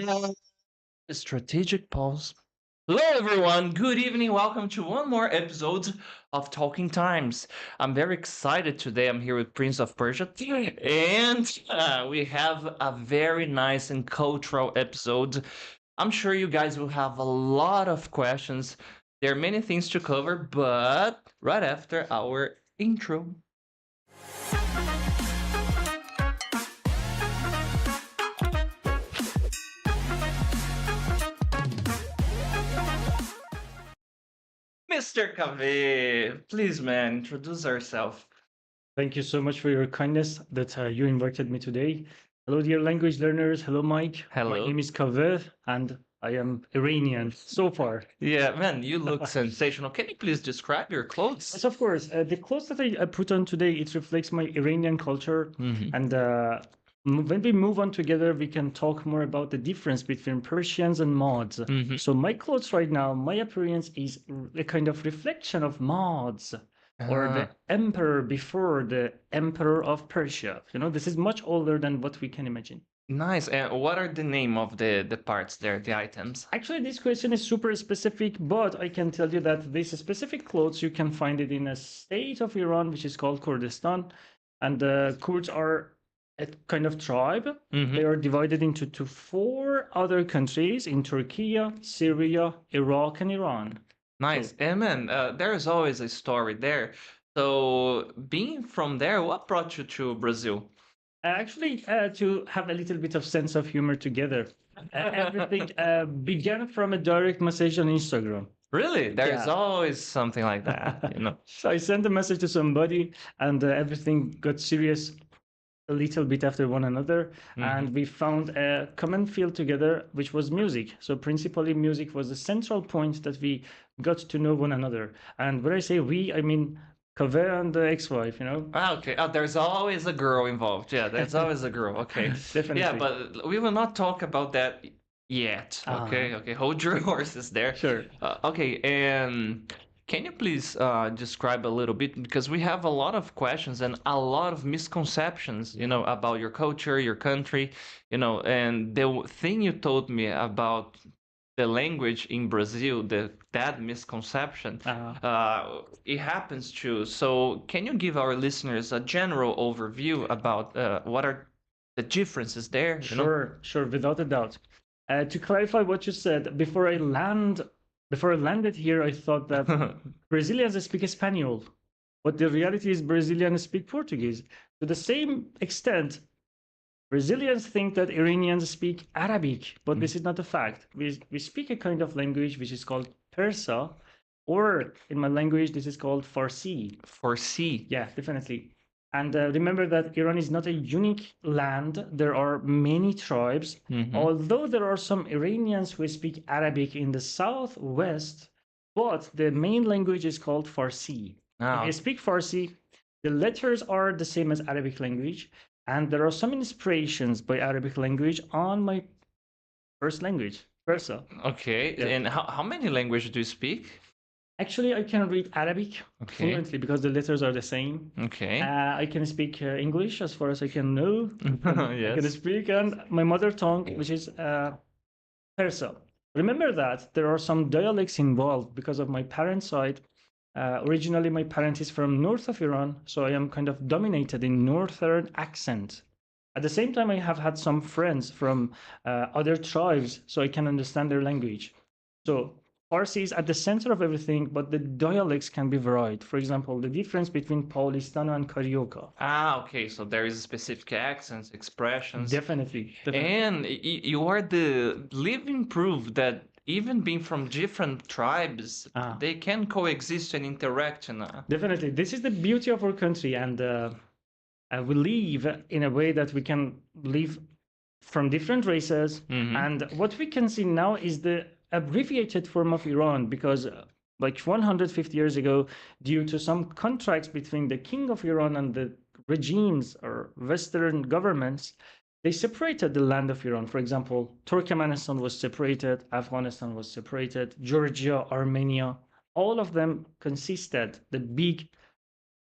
Uh, Strategic pause. Hello, everyone. Good evening. Welcome to one more episode of Talking Times. I'm very excited today. I'm here with Prince of Persia, and we have a very nice and cultural episode. I'm sure you guys will have a lot of questions. There are many things to cover, but right after our intro. Mr. Kaveh, please, man, introduce yourself. Thank you so much for your kindness that you invited me today. Hello, dear language learners. Hello, Mike. My Hello. name is Kaveh, and I am Iranian so far. Yeah, man, you look sensational. Can you please describe your clothes? Yes, of course. The clothes that I put on today, it reflects my Iranian culture. And when we move on together, we can talk more about the difference between Persians and mods. So my clothes right now, my appearance is a kind of reflection of mods. Or the emperor before the emperor of Persia. You know, this is much older than what we can imagine. Nice. And what are the name of the parts there, the items? Actually, this question is super specific, but I can tell you that this specific clothes, you can find it in a state of Iran, which is called Kurdistan. And the Kurds are a kind of tribe. They are divided into four other countries in Turkey, Syria, Iraq, and Iran. Nice. And man, there's always a story there. So being from there, what brought you to Brazil? Actually, to have a little bit of sense of humor together. Everything began from a direct message on Instagram. Really? There's Yeah. always something like that, you know. So I sent a message to somebody, and everything got serious a little bit after one another, and we found a common field together, which was music. So principally, music was the central point that we got to know one another. And when I say we, I mean Kaveh and the ex-wife, you know? Ah, okay. Oh, there's always a girl involved. Yeah, there's always a girl. Okay. Definitely. Yeah, but we will not talk about that yet. Okay, okay. Hold your horses there. Sure. Okay, and can you please describe a little bit because we have a lot of questions and a lot of misconceptions, you know, about your culture, your country, you know, and the thing you told me about the language in Brazil, that misconception, it happens too. So, can you give our listeners a general overview about what are the differences there? You know? Sure, without a doubt. To clarify what you said, before I landed here, I thought that Brazilians speak Espanol, but the reality is Brazilians speak Portuguese. To the same extent, Brazilians think that Iranians speak Arabic, but this is not a fact. We speak a kind of language which is called Persa, or in my language, this is called Farsi. Farsi. Yeah, definitely. And remember that Iran is not a unique land. There are many tribes. Although there are some Iranians who speak Arabic in the southwest, but the main language is called Farsi. If you speak Farsi, the letters are the same as Arabic language, and there are some inspirations by Arabic language on my first language, Persa. Okay, Yeah. and how many languages do you speak? Actually, I can read Arabic fluently because the letters are the same. Okay. I can speak English as far as I can know. I can Yes. speak, and my mother tongue, which is Persa. Remember that there are some dialects involved because of my parents' side. Originally, my parent is from north of Iran, so I am kind of dominated in northern accent. At the same time, I have had some friends from other tribes, so I can understand their language. So Farsi is at the center of everything, but the dialects can be varied. For example, the difference between Paulistano and Carioca. Ah, okay. So there is specific accents, expressions. Definitely. And you are the living proof that even being from different tribes, they can coexist and interact. Definitely. This is the beauty of our country, and we live in a way that we can live from different races. And what we can see now is the abbreviated form of Iran, because like 150 years ago, due to some contracts between the king of Iran and the regimes or Western governments, they separated the land of Iran. For example, Turkmenistan was separated, Afghanistan was separated, Georgia, Armenia, all of them consisted the big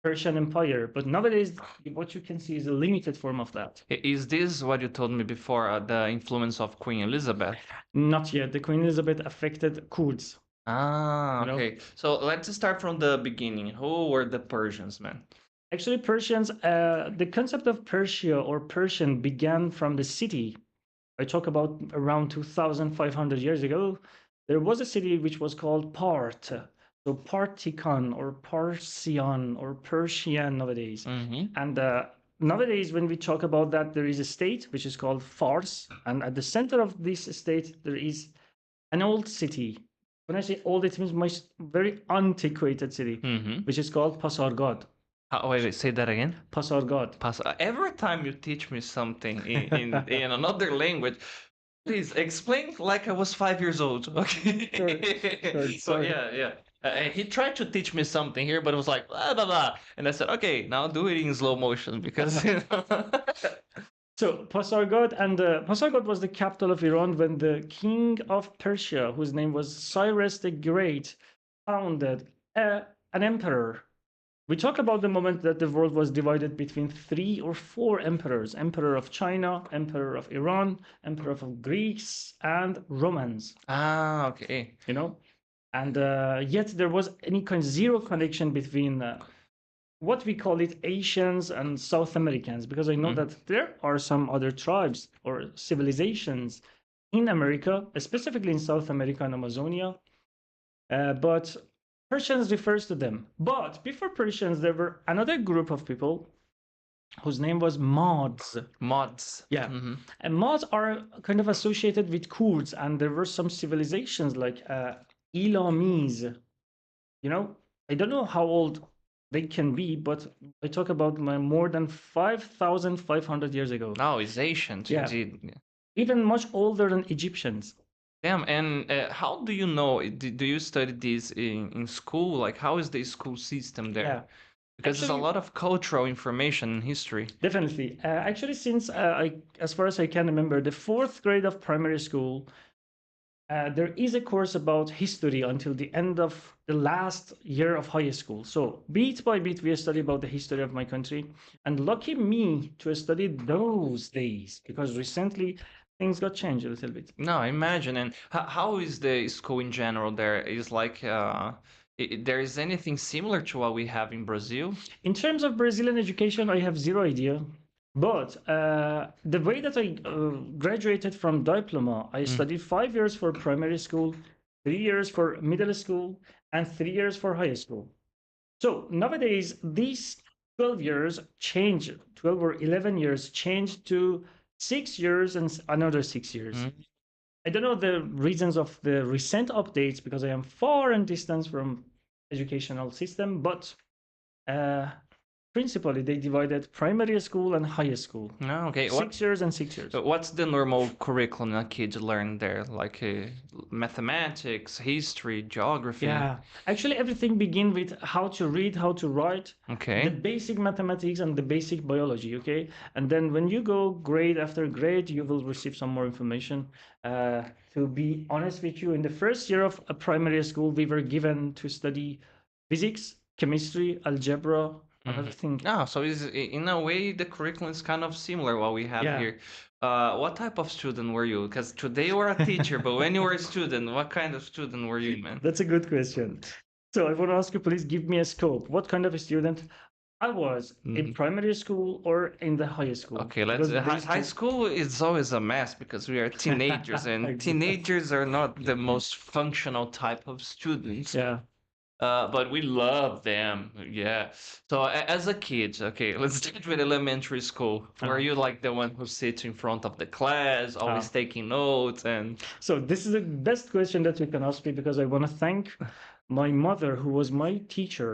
Persian Empire. But nowadays, what you can see is a limited form of that. Is this what you told me before, the influence of Queen Elizabeth? Not yet. The Queen Elizabeth affected Kurds. Ah, You know? okay. So let's start from the beginning. Who were the Persians, man? Actually, Persians, the concept of Persia or Persian began from the city. I talk about around 2,500 years ago. There was a city which was called Part. So Partikon or Parsian or Persian nowadays. And nowadays, when we talk about that, there is a state which is called Fars. And at the center of this state, there is an old city. When I say old, it means my very antiquated city, which is called Pasargad. Wait, say that again. Pasargad. Every time you teach me something in another language, please explain like I was 5 years old. Okay. Sure, So yeah. He tried to teach me something here, but it was like blah blah blah, and I said, okay, now do it in slow motion because. So Pasargad was the capital of Iran when the king of Persia, whose name was Cyrus the Great, founded an emperor. We talk about the moment that the world was divided between 3 or 4 emperors: Emperor of China, Emperor of Iran, Emperor of Greece, and Romans. Ah, okay. You know, and yet there was any kind zero connection between what we call it Asians and South Americans, because I know that there are some other tribes or civilizations in America, specifically in South America and Amazonia, but Persians refers to them. But before Persians, there were another group of people whose name was Mods. Mods. Yeah. And Mods are kind of associated with Kurds, and there were some civilizations like Elamis. You know, I don't know how old they can be, but I talk about more than 5,500 years ago. Oh, it's ancient. Yeah. Indeed. Even much older than Egyptians. Damn, and how do you know? Do you study this in school? Like, how is the school system there? Yeah. Because there's a lot of cultural information and history. Definitely. Actually, since as far as I can remember, the 4th grade of primary school, there is a course about history until the end of the last year of high school. So bit by bit, we study about the history of my country. And lucky me to study those days, because recently things got changed a little bit. No, I imagine. And how is the school in general there? Is like there is anything similar to what we have in Brazil? In terms of Brazilian education, I have zero idea. But the way that I graduated from diploma, I studied 5 years for primary school, 3 years for middle school, and 3 years for high school. So nowadays, these 12 years changed, 12 or 11 years changed to 6 years and another 6 years. I don't know the reasons of the recent updates because I am far in distance from educational system, but principally they divided primary school and high school. No, okay. 6 years and 6 years. What's the normal curriculum a kid learn there? Like mathematics, history, geography? Yeah, actually everything begins with how to read, how to write, Okay. the basic mathematics and the basic biology, okay? And then when you go grade after grade, you will receive some more information. To be honest with you, in the first year of a primary school, we were given to study physics, chemistry, algebra, another thing. Ah, so is in a way the curriculum is kind of similar what we have here. What type of student were you? Because today you are a teacher, but when you were a student, what kind of student were you, man? That's a good question. So I want to ask you, please give me a scope. What kind of a student I was in primary school or in the high school? Okay, let's. High school is always a mess because we are teenagers, and teenagers are not the most functional type of students. Yeah. But we love them. Yeah. So as a kid, okay, let's start with elementary school. Were you like the one who sits in front of the class, always taking notes and? So this is the best question that you can ask me because I want to thank my mother, who was my teacher.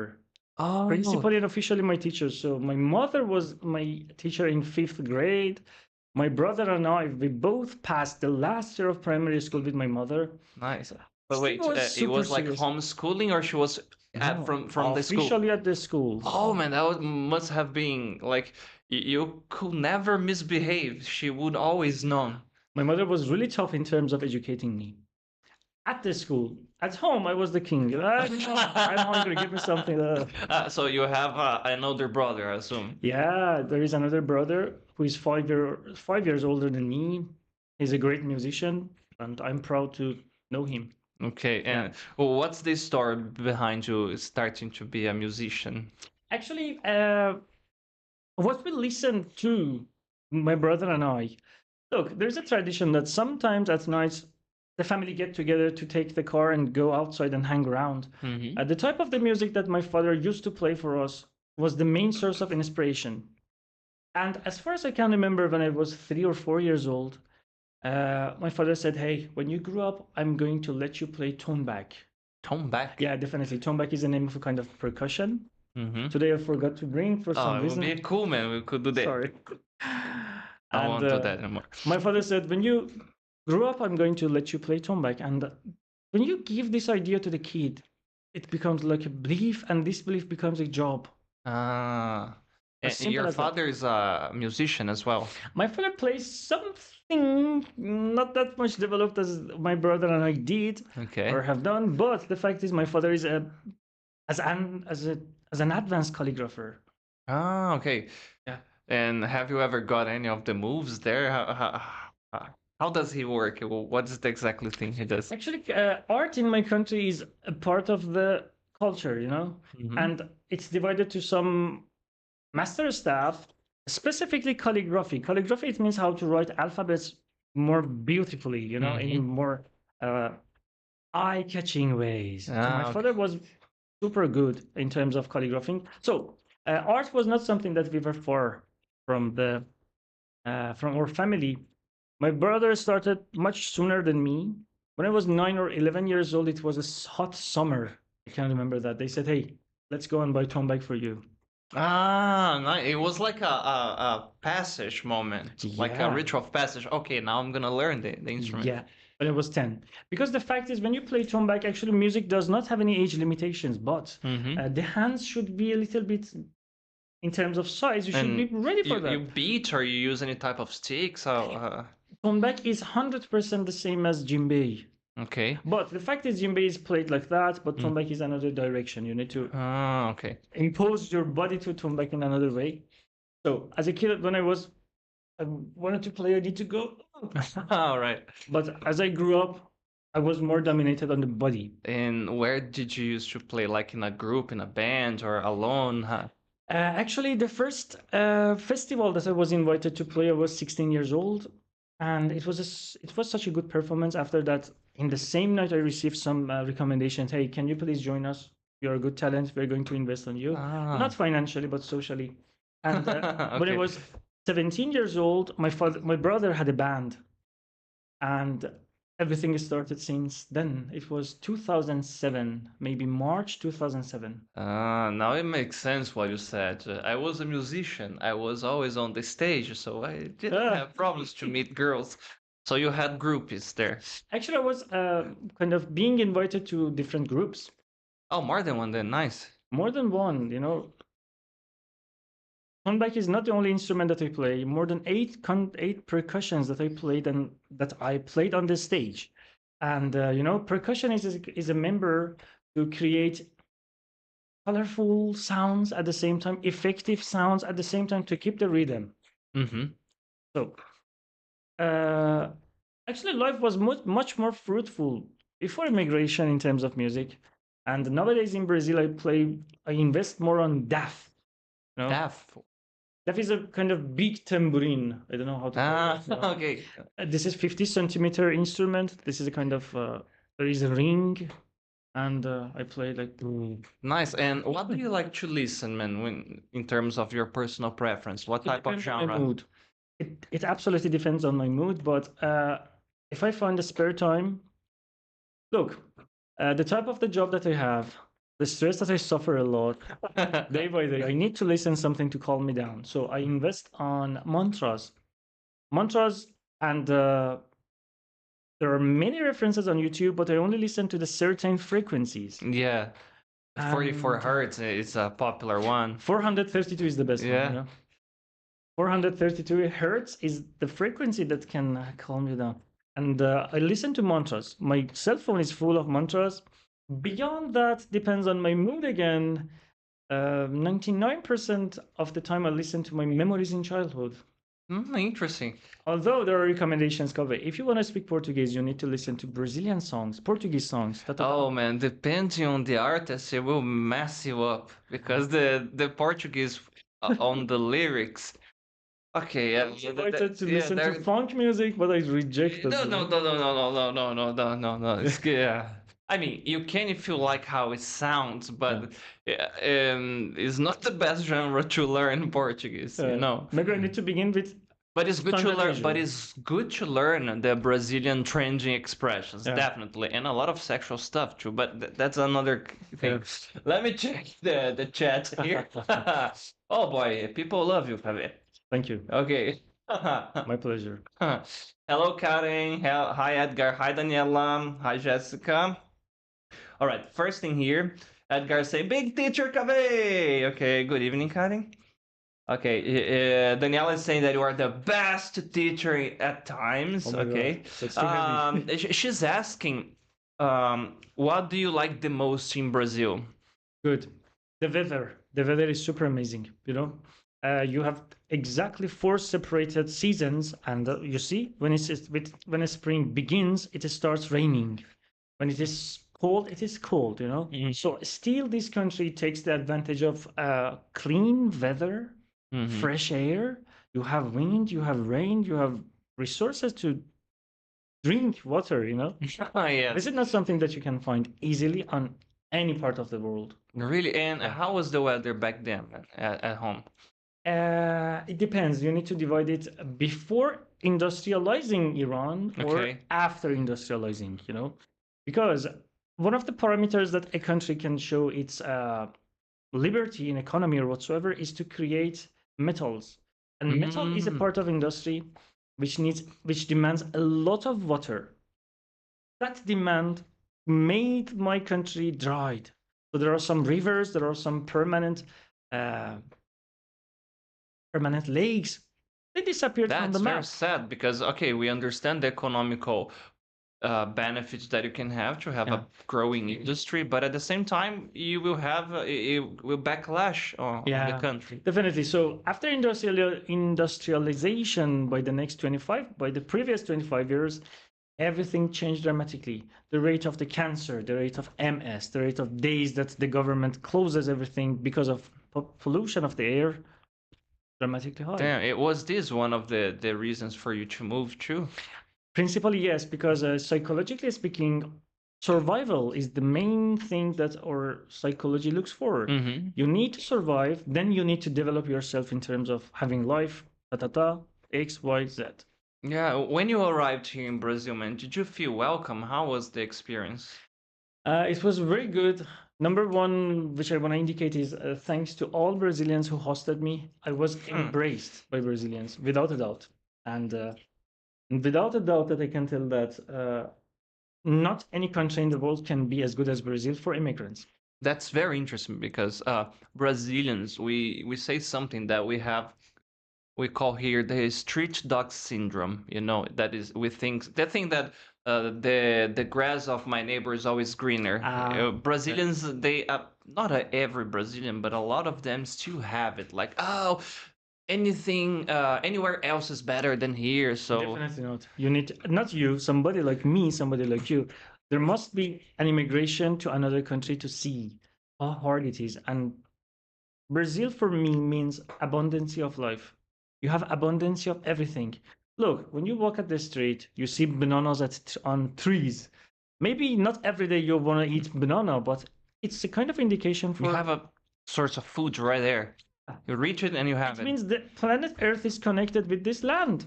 Oh. Principally and officially my teacher. So my mother was my teacher in 5th grade. My brother and I, we both passed the last year of primary school with my mother. Nice. But wait, was it was like serious. homeschooling, or she was from the school? Officially at the school. Oh man, that must have been like you could never misbehave. She would always know. My mother was really tough in terms of educating me. at the school. At home, I was the king. I'm hungry. Give me something. So you have an older brother, I assume. Yeah, there is another brother who is 5 years older than me. He's a great musician, and I'm proud to know him. Okay, Yeah. and well, what's the story behind you starting to be a musician? Actually, what we listen to, my brother and I, look, there's a tradition that sometimes at night the family get together to take the car and go outside and hang around. The type of the music that my father used to play for us was the main source of inspiration. And as far as I can remember, when I was 3 or 4 years old, my father said, "Hey, when you grow up, I'm going to let you play tombak." Tombak? Yeah, definitely. Tombak is the name of a kind of percussion. Today I forgot to bring for Oh, some it would reason. be cool, man. We could do that. Sorry. I And won't do that anymore. my father said, "When you grow up, I'm going to let you play tombak." And when you give this idea to the kid, it becomes like a belief, and this belief becomes a job. Ah. As And simple your as that. father is a musician as well. My father plays something not that much developed as my brother and I did Okay. or have done, but the fact is, my father is as an advanced calligrapher. Ah, okay. Yeah. And have you ever got any of the moves there? How does he work? What is the exactly thing he does? Actually, art in my country is a part of the culture, and it's divided to some master staff, specifically calligraphy. Calligraphy, it means how to write alphabets more beautifully, in more eye-catching ways. So my Ah, father was super good in terms of calligraphy. So art was not something that we were far from from our family. My brother started much sooner than me. When I was 9 or 11 years old, it was a hot summer. I can remember that. They said, "Hey, let's go and buy tombak for you." nice. It was like a passage moment, like a Yeah. ritual of passage. Okay, now I'm gonna learn the instrument. Yeah, when I was 10. Because the fact is, when you play tombak, actually, music does not have any age limitations, but the hands should be a little bit, in terms of size, you should be ready for that. You beat or you use any type of sticks? Tombak is 100% the same as djembe. Okay. But the fact is, djembe is played like that, but tombak is another direction. You need to Okay. impose your body to tombak in another way. So as a kid, when I wanted to play, I need to go. All right. But as I grew up, I was more dominated on the body. And where did you used to play? Like in a group, in a band, or alone? Actually, the first festival that I was invited to play, I was 16 years old, and it was such a good performance. After that, in the same night, I received some recommendations. "Hey, can you please join us? You're a good talent. We're going to invest on you, not financially, but socially." And when I was 17 years old, my brother had a band, and everything started since then. It was 2007, maybe March 2007. Now it makes sense what you said. I was a musician. I was always on the stage, so I didn't have problems to meet girls. So you had groupies there. Actually, I was kind of being invited to different groups. Oh, more than one then. Nice. More than one, Konbak is not the only instrument that I play. More than eight percussions that I played and that I played on the stage. And percussion is a member to create colorful sounds at the same time, effective sounds at the same time to keep the rhythm. So, actually, life was much more fruitful before immigration in terms of music. And nowadays in Brazil, I invest more on DAF. DAF. DAF is a kind of big tambourine. I don't know how to call it. Okay. This is 50-centimeter instrument. This is a kind of there is a ring, and I play like. Nice. And what do you like to listen, man? When in terms of your personal preference, what type of genre? My mood. It absolutely depends on my mood, but if I find a spare time, look, the type of the job that I have, the stress that I suffer a lot, day by day, I need to listen something to calm me down. So I invest on mantras. And there are many references on YouTube, but I only listen to the certain frequencies. Yeah. 44 hertz is a popular one. 432 is the best one. 432 hertz is the frequency that can calm you down. And I listen to mantras. My cell phone is full of mantras. Beyond that, depends on my mood again. 99% of the time, I listen to my memories in childhood. Interesting. Although there are recommendations, Kaveh, if you want to speak Portuguese, you need to listen to Brazilian songs, Portuguese songs. Oh man, depending on the artist, it will mess you up because the Portuguese on the lyrics. Okay, yeah, I invited to listen to funk music, but I rejected no, them. no, no, no, no, no, no, no, no, no, no. It's yeah. I mean, you can if you like how it sounds, but it's not the best genre to learn Portuguese, you know. Maybe I need to begin with. But it's good to standard learn. But Asian. it's good to learn the Brazilian trending expressions, Yeah. definitely, and a lot of sexual stuff too. But that's another thing. Let me check the chat here. Oh boy, people love you, Kaveh. Thank you. Okay. My pleasure. Hello, Karen. Hi, Edgar. Hi, Daniela. Hi, Jessica. All right. First thing here, Edgar say, "Big teacher Kaveh." Okay. Good evening, Karen. Okay. Daniela is saying that you are the best teacher at times. Oh my okay. God. That's too heavy. She's asking, what do you like the most in Brazil? Good. The weather. The weather is super amazing. You know, you have exactly 4 separated seasons, and you see when when a spring begins, it starts raining. When it is cold, it is cold. You know, so still this country takes the advantage of clean weather, fresh air. You have wind, you have rain, you have resources to drink water. You know, Yeah. this is not something that you can find easily on any part of the world. Really? And how was the weather back then at home? It depends. You need to divide it before industrializing Iran or Okay. after industrializing, you know, because one of the parameters that a country can show its liberty in economy or whatsoever is to create metals. And metal is a part of industry which demands a lot of water. That demand made my country dried. So there are some rivers, there are some permanent lakes. They disappeared from the That's very map. sad because okay, we understand the economical benefits that you can have to have a growing industry, but at the same time, you will have it will backlash on the country. Definitely. So after industrialization, by the previous 25 years, everything changed dramatically. The rate of the cancer, the rate of MS, the rate of days that the government closes everything because of pollution of the air, dramatically high. Damn, it was this one of the reasons for you to move too? Principally, yes, because psychologically speaking, survival is the main thing that our psychology looks for. You need to survive, then you need to develop yourself in terms of having life, X, Y, Z. Yeah, when you arrived here in Brazil, man, did you feel welcome? How was the experience? It was very good. Number one, which I want to indicate, is thanks to all Brazilians who hosted me. I was embraced by Brazilians, without a doubt. And without a doubt that I can tell that not any country in the world can be as good as Brazil for immigrants. That's very interesting because Brazilians, we say something that we call here the street dog syndrome. You know, that is we think that the grass of my neighbor is always greener. Brazilians, they not every Brazilian, but a lot of them still have it. Like, oh, anything anywhere else is better than here. So definitely not. You need not you, somebody like me, somebody like you. There must be an immigration to another country to see how hard it is. And Brazil for me means abundance of life. You have abundance of everything. Look, when you walk at the street, you see bananas on trees. Maybe not every day you want to eat banana, but it's a kind of indication for you have a source of food right there. You reach it and you have it. It means the planet Earth is connected with this land.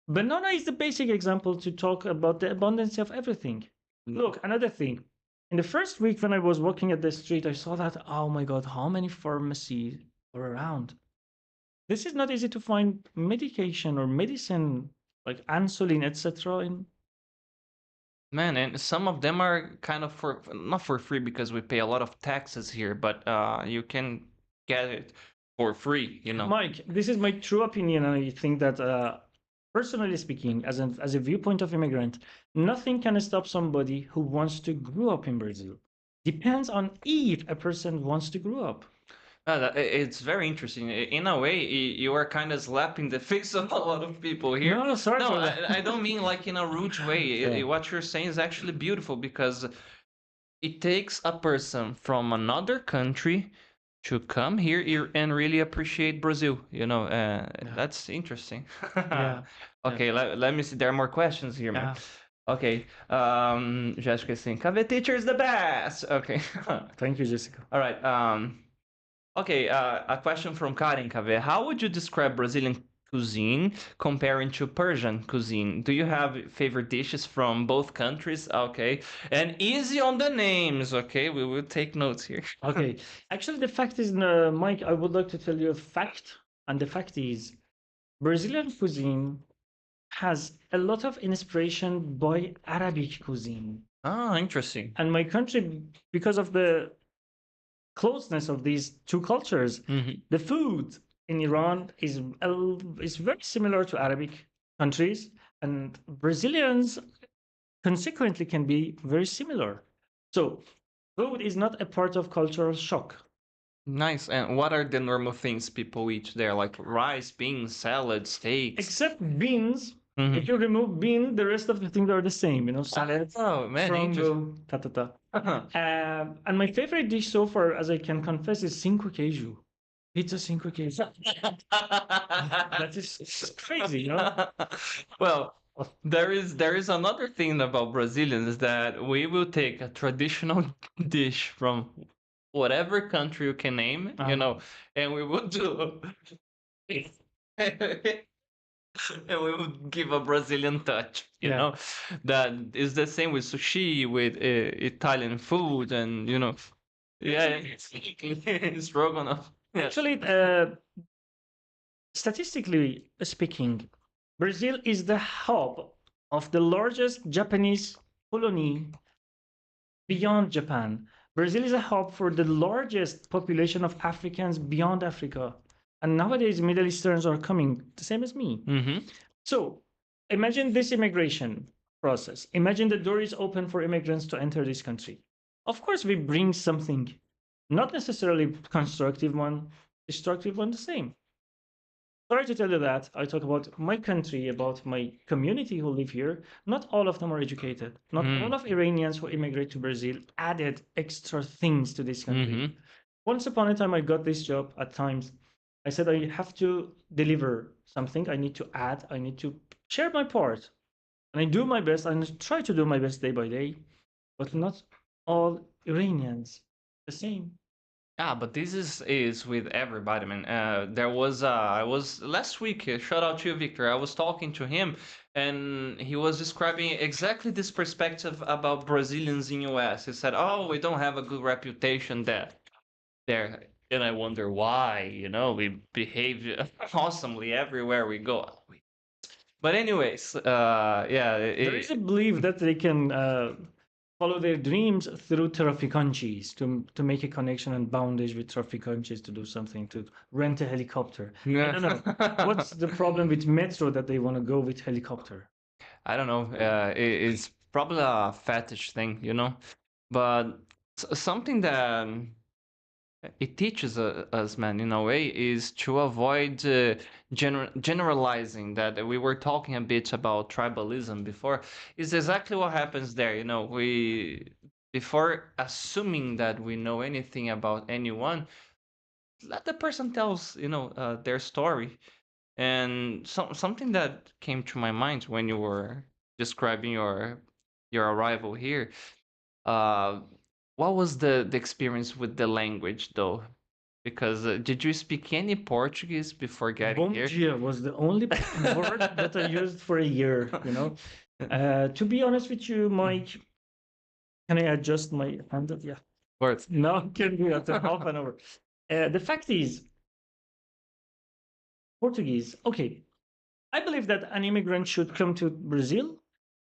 Banana is the basic example to talk about the abundance of everything. Look, another thing. In the first week when I was walking at the street, I saw that, oh my God, how many pharmacies are around? This is not easy to find medication or medicine like insulin, etc. in Man, and some of them are kind of for not for free because we pay a lot of taxes here, but you can get it for free, you know. Mike, this is my true opinion, and I think that personally speaking, as a viewpoint of immigrant, nothing can stop somebody who wants to grow up in Brazil. Depends on if a person wants to grow up. It's very interesting. In a way, you are kind of slapping the face of a lot of people here. No, sorry No, for that. I don't mean like in a rude way. Yeah. What you're saying is actually beautiful because it takes a person from another country to come here and really appreciate Brazil. That's interesting. Yeah. Okay, let me see. There are more questions here, man. Yeah. Okay. Já esqueci. Kaveh teacher is the best. Okay. Thank you, Jessica. All right. Okay, a question from Karen Kaveh. How would you describe Brazilian cuisine comparing to Persian cuisine? Do you have favorite dishes from both countries? Okay, and easy on the names. Okay, we will take notes here. Okay. Actually, the fact is, Mike, I would like to tell you a fact. And the fact is, Brazilian cuisine has a lot of inspiration by Arabic cuisine. Ah, interesting. And my country, because of the closeness of these two cultures, the food in Iran is very similar to Arabic countries, and Brazilians consequently can be very similar. So food is not a part of cultural shock. Nice. And what are the normal things people eat there? Like rice, beans, salad, steaks? Except beans. If you remove bean, the rest of the things are the same. Salad, Oh, man, frango, ta. And my favorite dish so far, as I can confess, is cinco queijo. Pizza cinco queijo. That is crazy, Well, there is another thing about Brazilians is that we will take a traditional dish from whatever country you can name, and we will do and we would give a Brazilian touch, Yeah. That is the same with sushi, with Italian food, and yeah, stroganoff. Yeah. Actually, statistically speaking, Brazil is the hub of the largest Japanese colony beyond Japan. Brazil is a hub for the largest population of Africans beyond Africa. And nowadays, Middle Easterns are coming, the same as me. So imagine this immigration process. Imagine the door is open for immigrants to enter this country. Of course, we bring something, not necessarily constructive one, destructive one, the same. Sorry to tell you that. I talk about my country, about my community who live here. Not all of them are educated. Not all of Iranians who immigrate to Brazil added extra things to this country. Once upon a time, I got this job at times. I said, I have to deliver something. I need to add. I need to share my part. And I do my best. And try to do my best day by day. But not all Iranians the same. Ah, but this is with everybody, man. I was last week. Shout out to you, Victor. I was talking to him, and he was describing exactly this perspective about Brazilians in US. He said, "Oh, we don't have a good reputation there," and I wonder why. We behave awesomely everywhere we go. But anyways, yeah, There is a belief that they can follow their dreams through traficantes to make a connection and bondage with traficantes to do something, to rent a helicopter. I don't know. What's the problem with metro that they want to go with helicopter? I don't know. It's probably a fetish thing, but something that it teaches us, man, in a way, is to avoid generalizing. That we were talking a bit about tribalism before. Is exactly what happens there. We before assuming that we know anything about anyone, let the person tells their story. And something that came to my mind when you were describing your arrival here, uh, what was the experience with the language though? Because did you speak any Portuguese before getting Bom here? dia was the only word that I used for a year, To be honest with you, Mike, can I adjust my hand? Yeah. Words. No, can be after half an hour. The fact is, Portuguese. Okay, I believe that an immigrant should come to Brazil,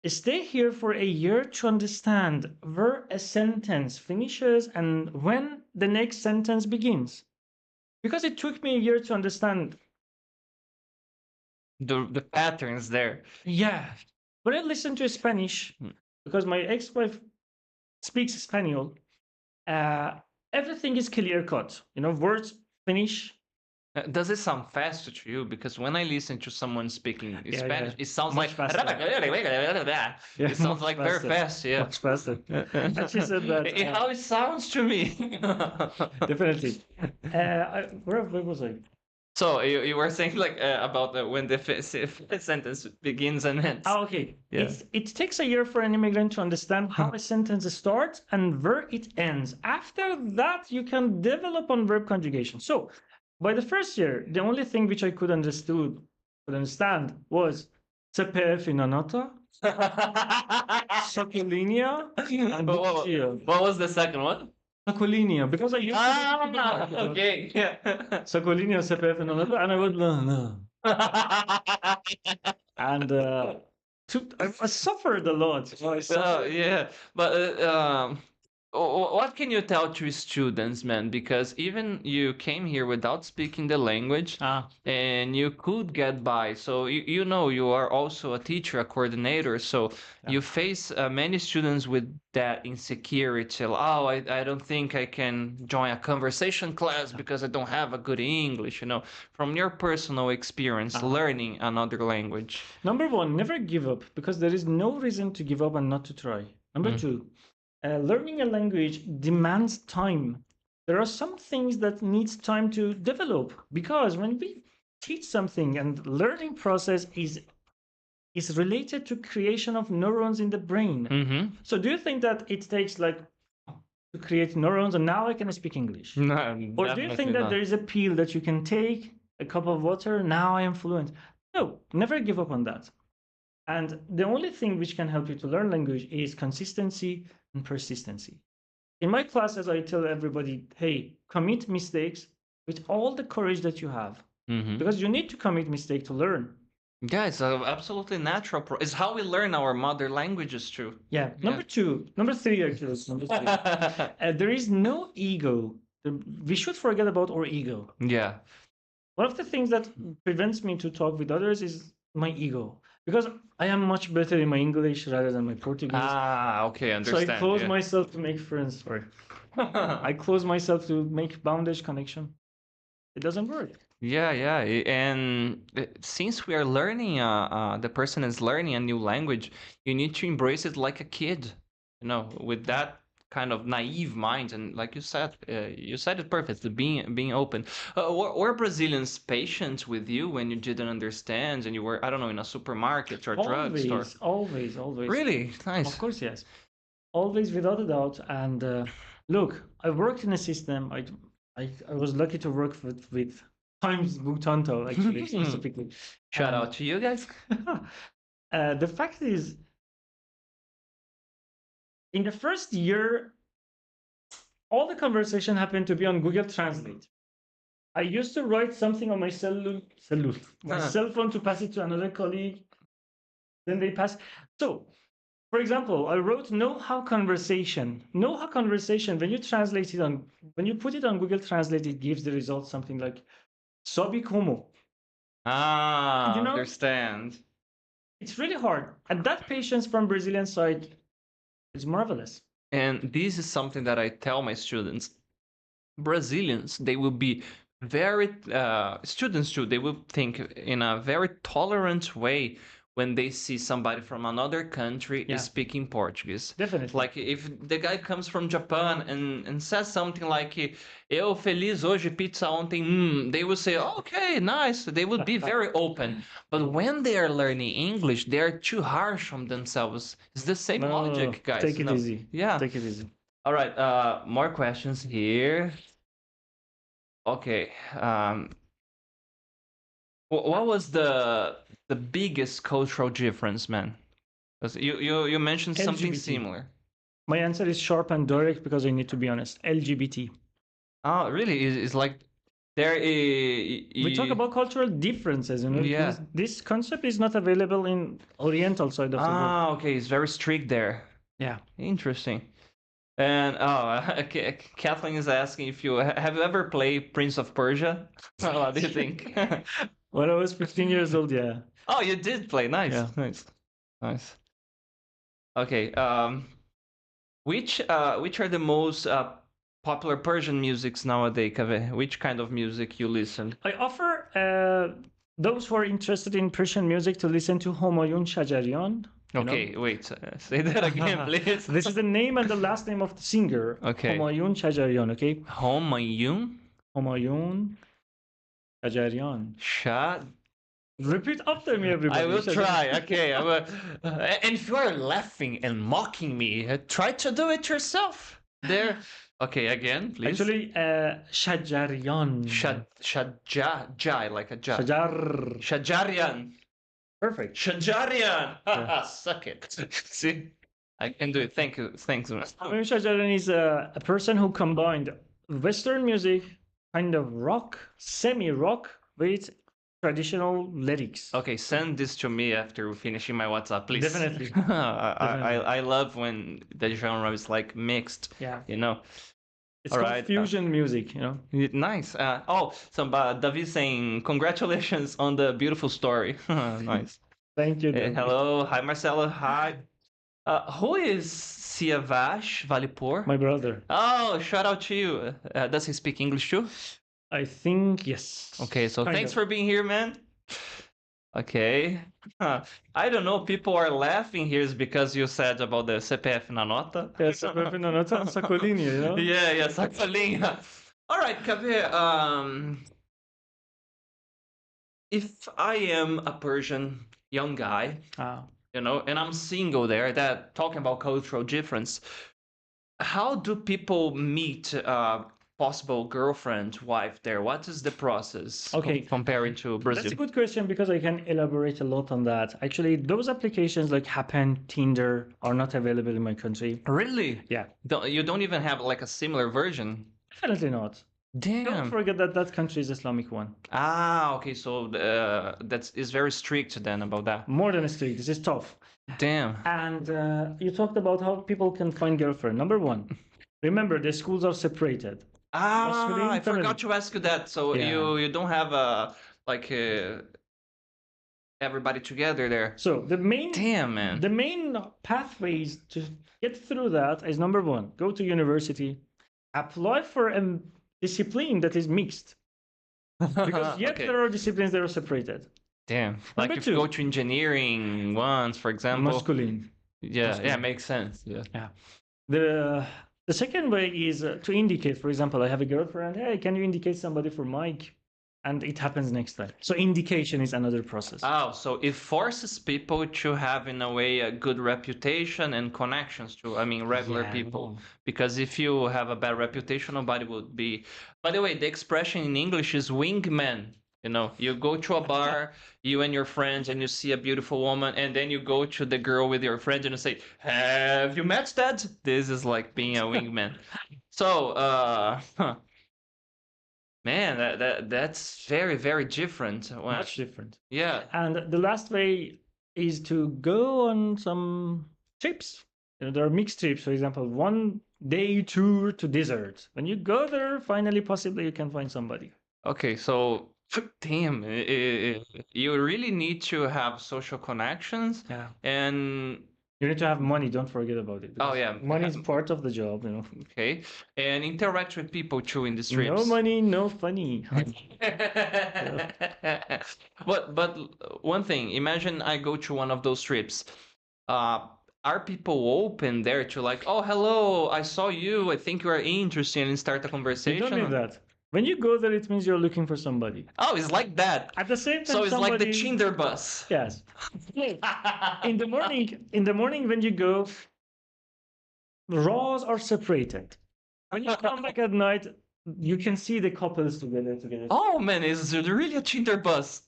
stay here for a year to understand where a sentence finishes and when the next sentence begins. Because it took me a year to understand the patterns there. Yeah. When I listen to Spanish, Mm. because my ex-wife speaks Spanish, everything is clear cut. Words finish. Does it sound faster to you? Because when I listen to someone speaking Yeah, Spanish, yeah. it sounds Much like faster. Yeah, it sounds much like very faster. fast. Yeah. Much faster. And she said that How it sounds to me. definitely. Where was I? So you were saying like about when the sentence begins and ends. Oh, okay. Yeah. It takes a year for an immigrant to understand how a sentence starts and where it ends. After that, you can develop on verb conjugation. So, by the first year, the only thing which I could understand was CPF in anota, Socolinea, and Buccia. What was the second one? Socolinea, because I used to Okay. Yeah. Socolinea, CPF in anota, and I was no. And I suffered a lot. So I suffered. Yeah, but what can you tell to students, man? Because even you came here without speaking the language, Ah, and you could get by. So you are also a teacher, a coordinator. So Yeah. you face many students with that insecurity. Oh, I don't think I can join a conversation class because I don't have a good English. From your personal experience learning another language. Number one, never give up because there is no reason to give up and not to try. Number two, learning a language demands time. There are some things that needs time to develop because when we teach something and learning process is related to creation of neurons in the brain. Mm-hmm. So do you think that it takes like to create neurons and now I can speak English? No, Or do you think that there is a pill that you can take, a cup of water, now I am fluent? No, never give up on that. And the only thing which can help you to learn language is consistency and persistency. In my classes, I tell everybody, hey, commit mistakes with all the courage that you have. Mm-hmm. Because you need to commit mistake to learn. Yeah, it's absolutely natural. It's how we learn our mother languages too. Yeah. Number three, actually. Number three. There is no ego. We should forget about our ego. Yeah. One of the things that prevents me to talk with others is my ego. Because I am much better in my English rather than my Portuguese. Okay, understand. So I close myself to make friends. Sorry. I close myself to make bondage connection. It doesn't work. Yeah, and since we are learning, the person is learning a new language, you need to embrace it like a kid, with that kind of naive mind. And like you said it perfectly, being open. Were Brazilians patient with you when you didn't understand and you were, I don't know, in a supermarket or drugstore? Always. Really? Nice. Of course, yes. Always, without a doubt. And look, I worked in a system. I was lucky to work with Times Butanto, actually, specifically. Shout out to you guys. The fact is, in the first year, all the conversation happened to be on Google Translate. I used to write something on my my cell phone to pass it to another colleague. Then they pass. So, for example, I wrote know-how conversation. Know-how conversation, when you put it on Google Translate, it gives the result something like Sobi como. Understand. It's really hard. And that patience from Brazilian side is marvelous. And this is something that I tell my students. Brazilians, they will be very, students too, they will think in a very tolerant way when they see somebody from another country speaking Portuguese. Definitely. Like if the guy comes from Japan and says something like, eu feliz hoje, pizza ontem, they will say, okay, nice. They would be very open. But when they are learning English, they are too harsh on themselves. It's the same logic, guys. Take it easy. Yeah. Take it easy. All right, more questions here. Okay. What was the biggest cultural difference, man? Because you mentioned something LGBT. similar. My answer is sharp and direct because I need to be honest. LGBT. Oh, really? It's like there we talk about cultural differences. Yeah. This concept is not available in Oriental side of the world. Okay. It's very strict there. Yeah. Interesting. And Kathleen is asking if have you ever played Prince of Persia? What do you think? When I was 15 years old, yeah. Oh, you did play. Nice, Yeah. nice. Okay. Which are the most popular Persian musics nowadays, Kaveh? Which kind of music you listen? I offer those who are interested in Persian music to listen to Homayun Shajarian. Okay, wait. Say that again, please. This is the name and the last name of the singer. Okay. Homayun Shajarian, okay? Homayun Homayun Shajarian. Shah. Repeat after me, everybody. I will try. Okay. And if you are laughing and mocking me, try to do it yourself. There. Okay, again, please. Actually, Shajarian. Shajai, like a ja. Shajar. Shajarian. Perfect. Shajarian. Yeah. Suck it. See, I can do it. Thank you. Thanks. Homayun Shajarian is a person who combined Western music, kind of rock, semi-rock, with traditional lyrics. Okay, send this to me after finishing my WhatsApp, please. Definitely. I love when the genre is like mixed. Yeah. You know. It's All called right, fusion music, you know. Nice. David saying congratulations on the beautiful story. Nice. Thank you. Hello. Hi, Marcelo. Hi. Who is Kaveh Valipoor? My brother. Oh, shout out to you. Does he speak English too? I think yes. Okay, so Kind thanks of. for being here, man. Okay. I don't know, people are laughing here is because you said about the CPF na nota. Yeah, CPF na nota, sacolinha, you know? Yeah, sacolinha. All right, Kaveh, if I am a Persian young guy, you know, and I'm single there, that talking about cultural difference, how do people meet possible girlfriend, wife there? What is the process comparing to Brazil? That's a good question because I can elaborate a lot on that. Actually, those applications like Happen, Tinder are not available in my country. Really? Yeah. You don't even have like a similar version? Definitely not. Damn. Don't forget that that country is Islamic one. Okay, so that is very strict then about that. More than strict, this is tough. Damn. And you talked about how people can find girlfriend. Number one, remember the schools are separated. I forgot to ask you that. So you don't have everybody together there. So the main man. The main pathways to get through that is number one, go to university, apply for a discipline that is mixed. Because yet there are disciplines that are separated. Damn. Like if you go to engineering once, for example. Masculine. Yeah, makes sense. Yeah. The second way is to indicate, for example, I have a girlfriend. Hey, can you indicate somebody for Maick? And it happens next time. So indication is another process. Oh, so it forces people to have, in a way, a good reputation and connections to, regular people. Because if you have a bad reputation, nobody would be. By the way, the expression in English is wingman. You know, you go to a bar, you and your friends, and you see a beautiful woman, and then you go to the girl with your friends and you say, "Have you met that?" This is like being a wingman. So, man, that's very, very different. Much different. Yeah. And the last way is to go on some trips. You know, there are mixed trips. For example, 1 day tour to desert. When you go there, finally, possibly you can find somebody. Okay, so damn, you really need to have social connections. Yeah. And you need to have money, don't forget about it. Oh, yeah. Money is part of the job, you know. Okay. And interact with people too in the trips. No money, no funny. But one thing, imagine I go to one of those trips. Are people open there to like, oh, hello, I saw you, I think you are interested, and start a conversation? You don't need that. When you go there, it means you're looking for somebody. Oh, it's like that. At the same time, so it's like the Tinder bus. Yes. in the morning when you go, rows are separated. When you come back at night, you can see the couples together. Oh man, it's really a Tinder bus.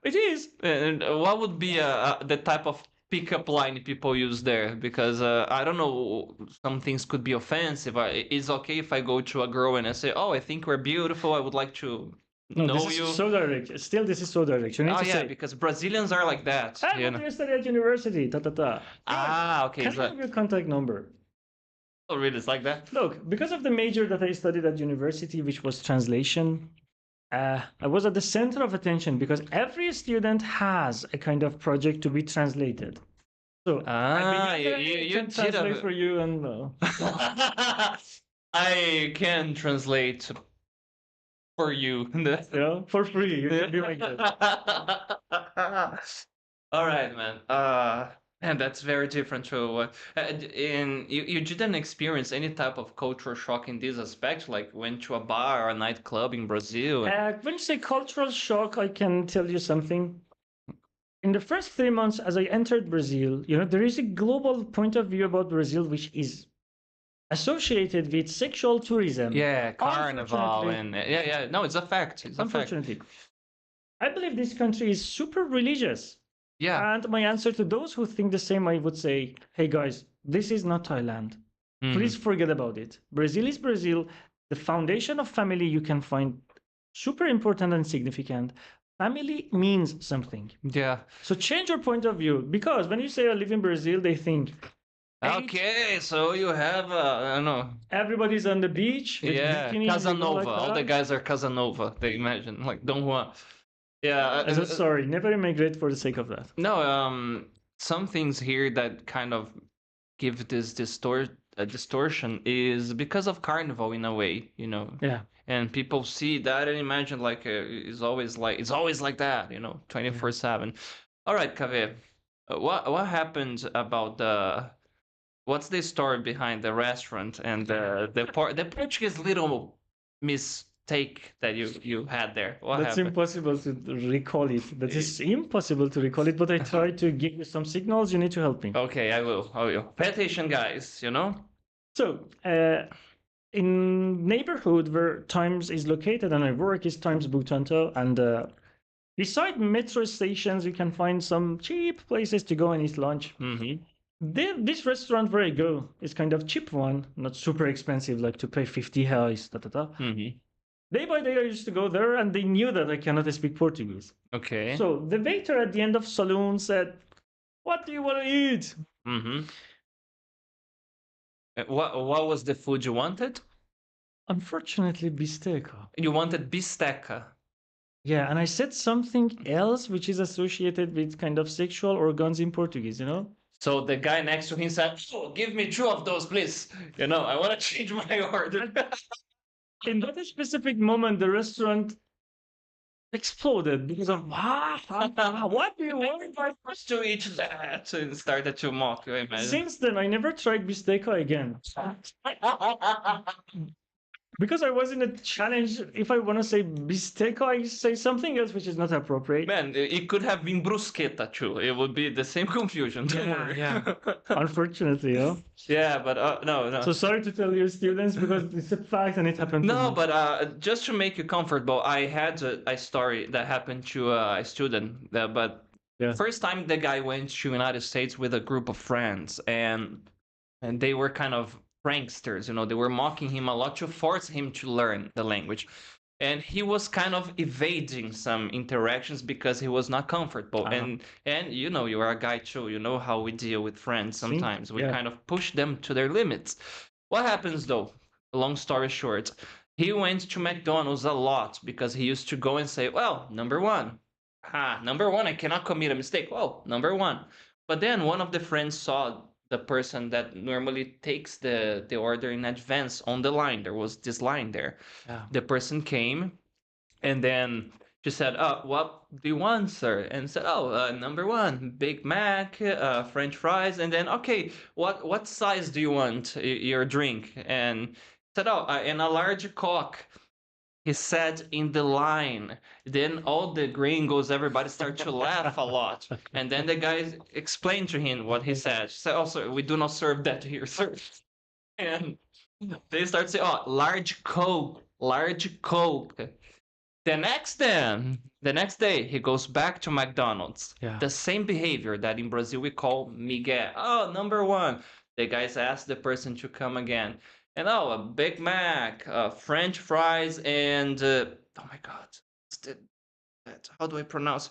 It is. And what would be the type of pickup line people use there? Because I don't know, some things could be offensive. It's okay if I go to a girl and I say, oh, I think we're beautiful, I would like to know this you. Is so direct. Still, this is so direct. You need to say, because Brazilians are like that. I went to study at university. Okay. Can I have your contact number? Oh, really? It's like that? Look, because of the major that I studied at university, which was translation, I was at the center of attention because every student has a kind of project to be translated. So I Ah, began there, I you can did translate a. for you and I can translate for you. for free. You can be my guest. All right, man. And that's very different to what. In you didn't experience any type of cultural shock in this aspect, like went to a bar or a nightclub in Brazil. When you say cultural shock, I can tell you something. In the first 3 months, as I entered Brazil, there is a global point of view about Brazil which is associated with sexual tourism. Yeah, carnival Unfortunately, and yeah. No, it's a fact. It's a fact. unfortunately, I believe this country is super religious. Yeah. And my answer to those who think the same, I would say, hey guys, this is not Thailand. Please forget about it. Brazil is Brazil. The foundation of family you can find super important and significant. Family means something. Yeah. So change your point of view because when you say I live in Brazil, they think, Okay, so you have I don't know. Everybody's on the beach with Yeah, bikinis. Casanova. Like All the guys are Casanova. They imagine like Don Juan. Yeah. I'm so sorry. Never immigrate for the sake of that. No. Some things here that kind of give this distortion is because of carnival in a way. Yeah. And people see that and imagine like it's always like that. 24/7. All right, Kaveh. What happened about what's the story behind the restaurant and the Portuguese little mistake that you had there? What That's happened? impossible to recall it. That is impossible to recall it, but I try to give you some signals. You need to help me. Okay, I will. Pay attention, guys, So, in neighborhood where Times is located and I work is Times Butanto, and beside metro stations, you can find some cheap places to go and eat lunch. Mm-hmm. This restaurant where I go is kind of cheap one, not super expensive, like to pay 50 reais, Mm-hmm. Day by day, I used to go there, and they knew that I cannot speak Portuguese. Okay. So the waiter at the end of saloon said, "What do you want to eat?" Mm-hmm. What was the food you wanted? Unfortunately, bisteca. You wanted bisteca. Yeah, and I said something else which is associated with kind of sexual organs in Portuguese, So the guy next to him said, "Oh, give me two of those, please. I want to change my order." In that specific moment, the restaurant exploded because of what do you want? I first to eat that and started to mock you, I imagine. Since then, I never tried bisteca again. Because I was in a challenge, if I want to say bisteca, I say something else which is not appropriate. Man, it could have been bruschetta too. It would be the same confusion. Don't worry. Yeah. Unfortunately, Yeah, but no. So sorry to tell your students because it's a fact and it happened to No, me. but just to make you comfortable, I had a story that happened to a student. But first time the guy went to United States with a group of friends, and they were kind of pranksters. They were mocking him a lot to force him to learn the language. And he was kind of evading some interactions because he was not comfortable. And you are a guy too. You know how we deal with friends sometimes. We kind of push them to their limits. What happens though? Long story short, he went to McDonald's a lot because he used to go and say, well, number one, I cannot commit a mistake. Well, number one. But then one of the friends saw the person that normally takes the order in advance on the line. There was this line there. The person came and then she said, what do you want, sir? And said, number one, Big Mac, French fries. And then, okay, what size do you want your drink? And said, and a large Coke. He said in the line. Then all the gringos, everybody started to laugh a lot. And then the guy explained to him what he said. He said, also, we do not serve that here, sir. And they start saying, large Coke, large Coke. The next day, he goes back to McDonald's. Yeah. The same behavior that in Brazil we call Miguel. Oh, number one. The guys ask the person to come again. And a Big Mac, French fries, and oh my God, how do I pronounce?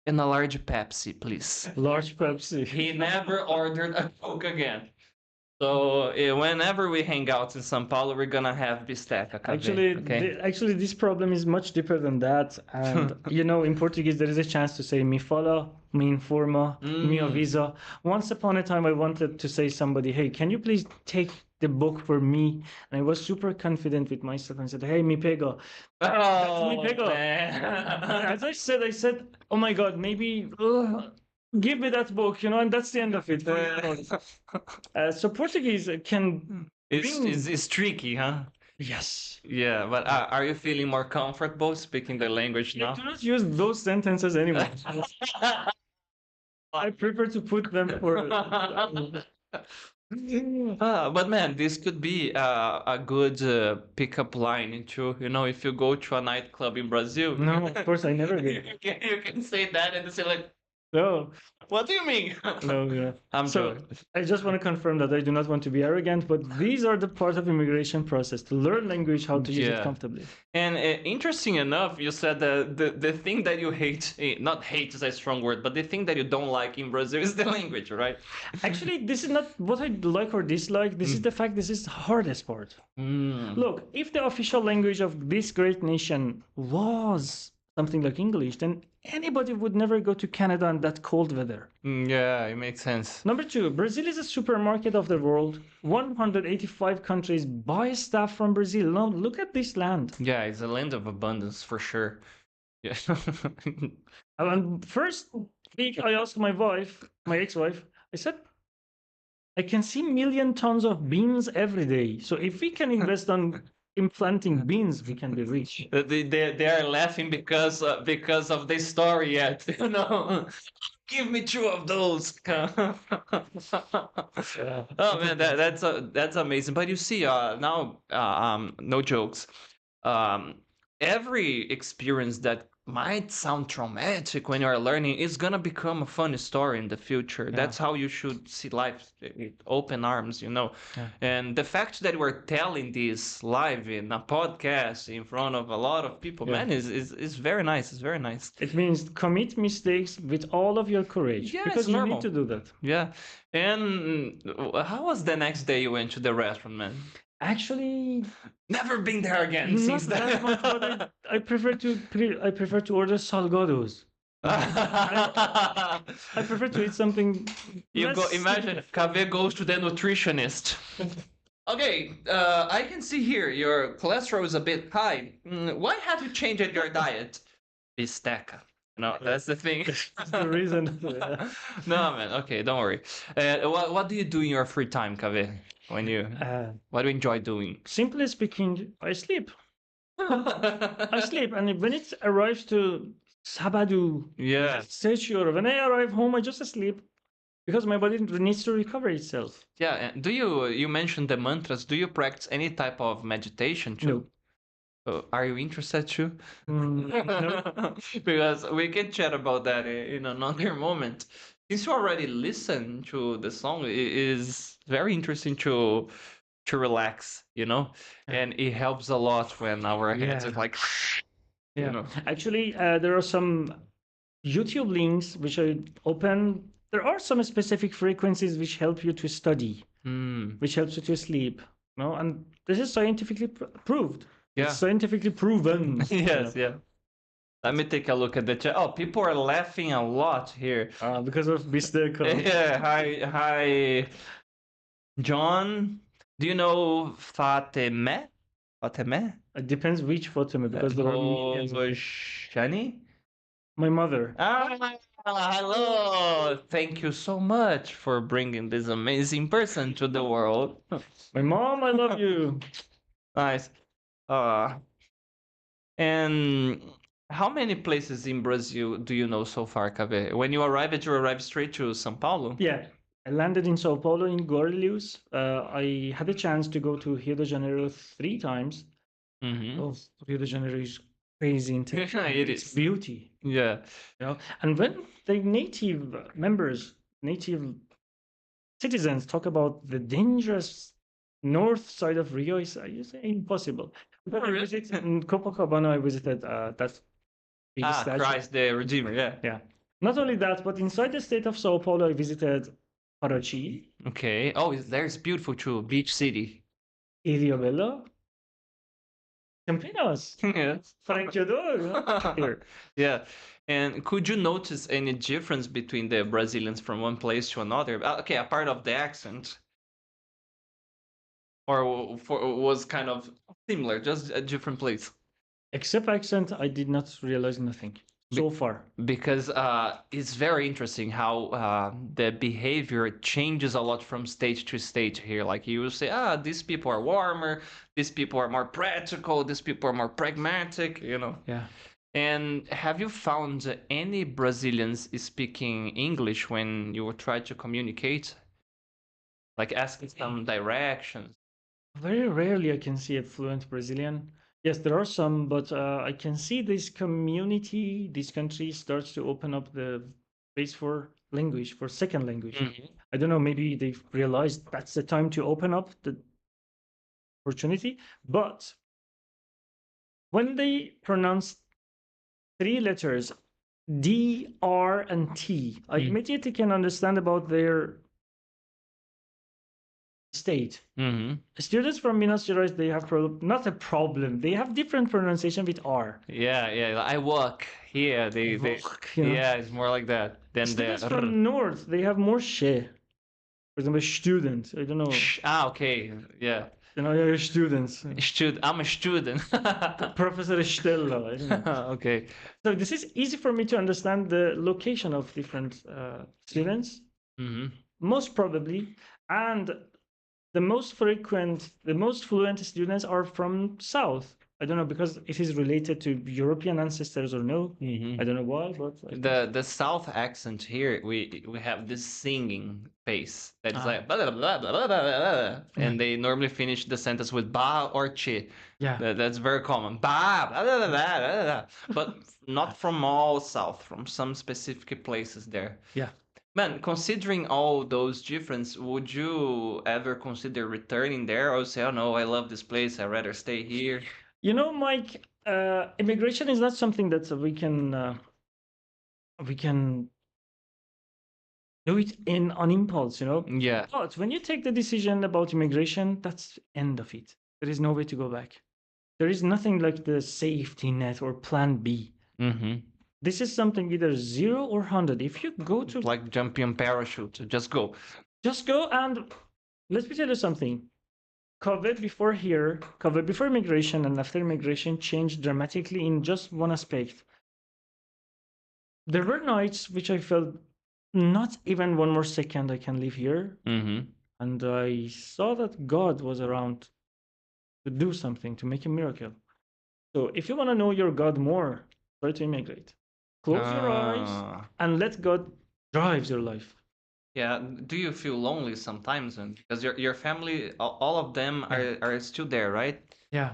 And a large Pepsi, please. Large Pepsi. He never ordered a Coke again. So whenever we hang out in São Paulo, we're gonna have bisteca, Kaveh, okay? Actually, this problem is much deeper than that. And in Portuguese, there is a chance to say me fala, me informa, me avisa. Once upon a time, I wanted to say somebody, hey, can you please take the book for me? And I was super confident with myself and said, hey, me pega. That's me pega. Man. As I said, oh my God, maybe give me that book, and that's the end of it. So Portuguese can It's tricky, huh? Yes. Yeah, but are you feeling more comfortable speaking the language I now? do not use those sentences anymore. I prefer to put them for. But man, this could be a good pickup line into, if you go to a nightclub in Brazil. No, of course I never did. You can say that and say like, No, what do you mean? no, yeah. I'm So joking. I just want to confirm that I do not want to be arrogant, but these are the part of immigration process to learn language, how to use it Yeah. comfortably. And interesting enough, you said that the thing that you hate, not hate is a strong word, but the thing that you don't like in Brazil is the language, right? Actually, this is not what I like or dislike. This is the fact this is the hardest part. Look, if the official language of this great nation was something like English, then anybody would never go to Canada in that cold weather. Yeah, it makes sense. Number two, Brazil is a supermarket of the world. 185 countries buy stuff from Brazil. Now, look at this land. Yeah, it's a land of abundance for sure. Yeah. And first week, I asked my wife, my ex-wife, I said, I can see million tons of beans every day. So if we can invest on implanting beans, we can be rich. They are laughing because of the story yet. Give me two of those. Oh man, that's amazing. But you see, now no jokes. Every experience that might sound traumatic when you are learning is gonna become a funny story in the future. Yeah. That's how you should see life, with open arms, Yeah. And the fact that we're telling this live in a podcast in front of a lot of people, man, is very nice. It's very nice. It means commit mistakes with all of your courage. Yeah, because it's you normal. need to do that. Yeah. And how was the next day you went to the restaurant, man? Actually, Never been there again not since that then. much, but I prefer to order salgados. I prefer to eat something. Imagine Kaveh goes to the nutritionist. Okay, I can see here your cholesterol is a bit high. Why have you changed your diet? Bisteca. No, that's the thing. That's the reason. No, man. Okay, don't worry. What do you do in your free time, Kaveh? What do you enjoy doing? Simply speaking, I sleep. I sleep, and when it arrives to Sabadu, Sechur, when I arrive home, I just sleep because my body needs to recover itself. Yeah, and you mentioned the mantras? Do you practice any type of meditation too? No. Are you interested too? No. Because we can chat about that in another moment. Since you already listened to the song, it is very interesting to relax, and it helps a lot when our heads is like, Actually, there are some YouTube links which I open. There are some specific frequencies which help you to study, which helps you to sleep. And this is scientifically proved. Yeah. It's scientifically proven. Yes, yeah. Let me take a look at the chat. Oh, people are laughing a lot here. Because of Bisteca. Yeah, hi, John. Do you know Fateme? Fateme? It depends which Fateme, because there are millions. Shani? My mother. Hello. Thank you so much for bringing this amazing person to the world. My mom, I love you. Nice. And how many places in Brazil do you know so far, Kaveh? When you arrived straight to São Paulo? Yeah, I landed in São Paulo in Guarulhos. I had a chance to go to Rio de Janeiro 3 times. Oh, Rio de Janeiro is crazy in It its is. beauty. Yeah. And when the native citizens talk about the dangerous north side of Rio, is impossible. But I visited in Copacabana. I visited that big statue. Christ the Redeemer. Yeah. Yeah. Not only that, but inside the state of Sao Paulo, I visited Parachi, Okay. Oh, there's beautiful too. Beach City. Iliobello, Campinas, Yes. Franqueador, here. Yeah. And could you notice any difference between the Brazilians from one place to another? Okay, apart of the accent, or was kind of similar, just a different place? Except accent, I did not realize nothing so far. Because it's very interesting how the behavior changes a lot from state to state here. Like you will say, these people are warmer, these people are more practical, these people are more pragmatic, you know. Yeah. And have you found any Brazilians speaking English when you try to communicate? Like asking some directions? Very rarely I can see a fluent Brazilian. Yes, there are some, but I can see this community, this country starts to open up the space for language, for second language. I don't know, maybe they've realized that's the time to open up the opportunity. But when they pronounce three letters, D, R, and T, I immediately can understand about their state. Students from Minas Gerais, they have not a problem. They have different pronunciation with R. Yeah. I walk here. They Walk, you know. yeah, it's more like that than Students the from North, they have more she. For example, student. I don't know. okay, yeah. You know, you're students. I'm a student. Professor Stella. I don't know. Okay. So this is easy for me to understand the location of different students. Most probably, and the most fluent students are from South. I don't know because it is related to European ancestors or no. I don't know why, but the South accent here, we have this singing pace that is like blah, blah, blah, blah, blah, blah, blah, and they normally finish the sentence with ba or chi. Yeah. That's very common. Ba, blah, blah, blah, blah, blah, blah. But not from all South, from some specific places there. Yeah. Man, considering all those differences, would you ever consider returning there or say, oh no, I love this place, I'd rather stay here? You know, Mike, immigration is not something that we can do it on impulse, you know? Yeah. But when you take the decision about immigration, that's the end of it. There is no way to go back. There is nothing like the safety net or plan B. This is something either 0 or 100. If you go to like jumping on parachute, just go. Just go, and let me tell you something. Kaveh before immigration and after immigration changed dramatically in just one aspect. There were nights which I felt not even one more second I can live here. And I saw that God was around to do something, to make a miracle. So if you want to know your God more, try to immigrate. Close your eyes and let God drive your life. Yeah. Do you feel lonely sometimes? Because your family, all of them are still there, right? Yeah.